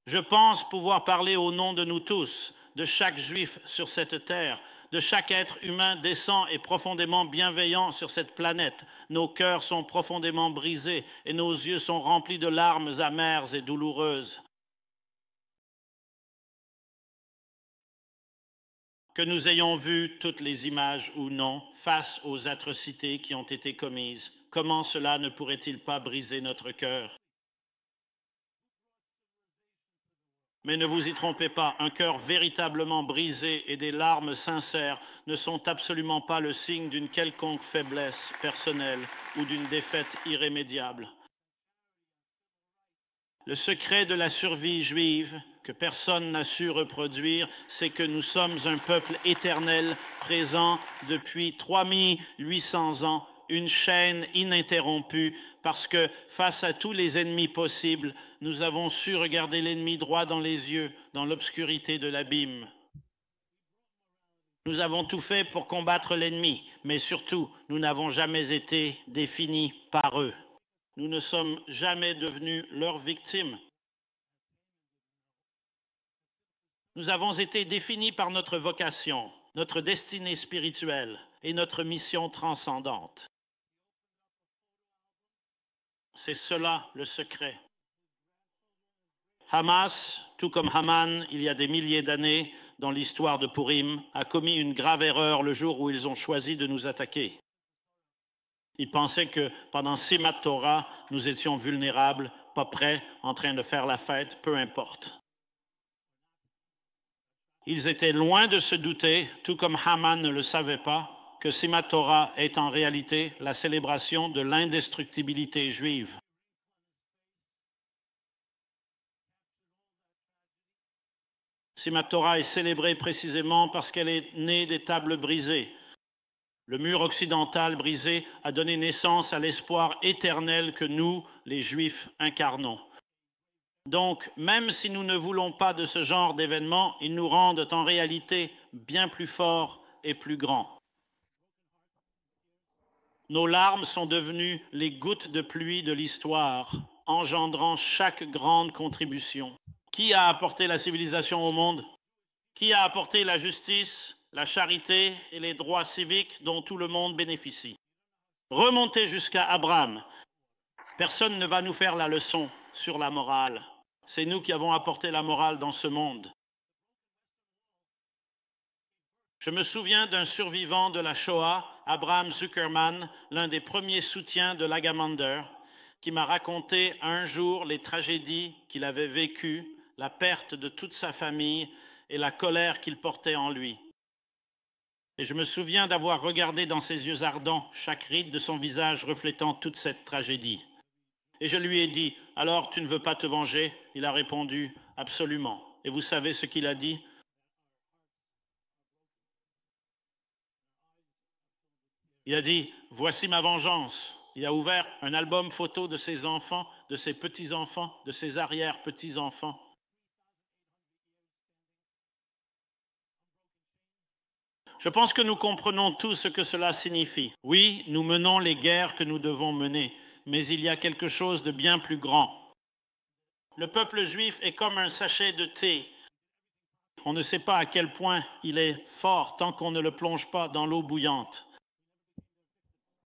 Je pense pouvoir parler au nom de nous tous, de chaque juif sur cette terre, de chaque être humain décent et profondément bienveillant sur cette planète. Nos cœurs sont profondément brisés et nos yeux sont remplis de larmes amères et douloureuses. Que nous ayons vu toutes les images ou non face aux atrocités qui ont été commises, comment cela ne pourrait-il pas briser notre cœur? Mais ne vous y trompez pas, un cœur véritablement brisé et des larmes sincères ne sont absolument pas le signe d'une quelconque faiblesse personnelle ou d'une défaite irrémédiable. Le secret de la survie juive, que personne n'a su reproduire, c'est que nous sommes un peuple éternel présent depuis 3800 ans, une chaîne ininterrompue, parce que face à tous les ennemis possibles, nous avons su regarder l'ennemi droit dans les yeux, dans l'obscurité de l'abîme. Nous avons tout fait pour combattre l'ennemi, mais surtout, nous n'avons jamais été définis par eux. Nous ne sommes jamais devenus leurs victimes. Nous avons été définis par notre vocation, notre destinée spirituelle et notre mission transcendante. C'est cela le secret. Hamas, tout comme Haman, il y a des milliers d'années, dans l'histoire de Purim, a commis une grave erreur le jour où ils ont choisi de nous attaquer. Ils pensaient que pendant Simat Torah, nous étions vulnérables, pas prêts, en train de faire la fête, peu importe. Ils étaient loin de se douter, tout comme Haman ne le savait pas, que Simat Torah est en réalité la célébration de l'indestructibilité juive. Simat Torah est célébrée précisément parce qu'elle est née des tables brisées. Le mur occidental brisé a donné naissance à l'espoir éternel que nous, les Juifs, incarnons. Donc, même si nous ne voulons pas de ce genre d'événements, ils nous rendent en réalité bien plus forts et plus grands. Nos larmes sont devenues les gouttes de pluie de l'histoire, engendrant chaque grande contribution. Qui a apporté la civilisation au monde? Qui a apporté la justice, la charité et les droits civiques dont tout le monde bénéficie? Remontez jusqu'à Abraham. Personne ne va nous faire la leçon sur la morale. C'est nous qui avons apporté la morale dans ce monde. Je me souviens d'un survivant de la Shoah, Abraham Zuckerman, l'un des premiers soutiens de l'Agamander, qui m'a raconté un jour les tragédies qu'il avait vécues, la perte de toute sa famille et la colère qu'il portait en lui. Et je me souviens d'avoir regardé dans ses yeux ardents chaque ride de son visage reflétant toute cette tragédie. Et je lui ai dit, « Alors, tu ne veux pas te venger ?» Il a répondu, « Absolument. » Et vous savez ce qu'il a dit? Il a dit, « Voici ma vengeance. » Il a ouvert un album photo de ses enfants, de ses petits-enfants, de ses arrière-petits-enfants. Je pense que nous comprenons tous ce que cela signifie. Oui, nous menons les guerres que nous devons mener, mais il y a quelque chose de bien plus grand. Le peuple juif est comme un sachet de thé. On ne sait pas à quel point il est fort tant qu'on ne le plonge pas dans l'eau bouillante.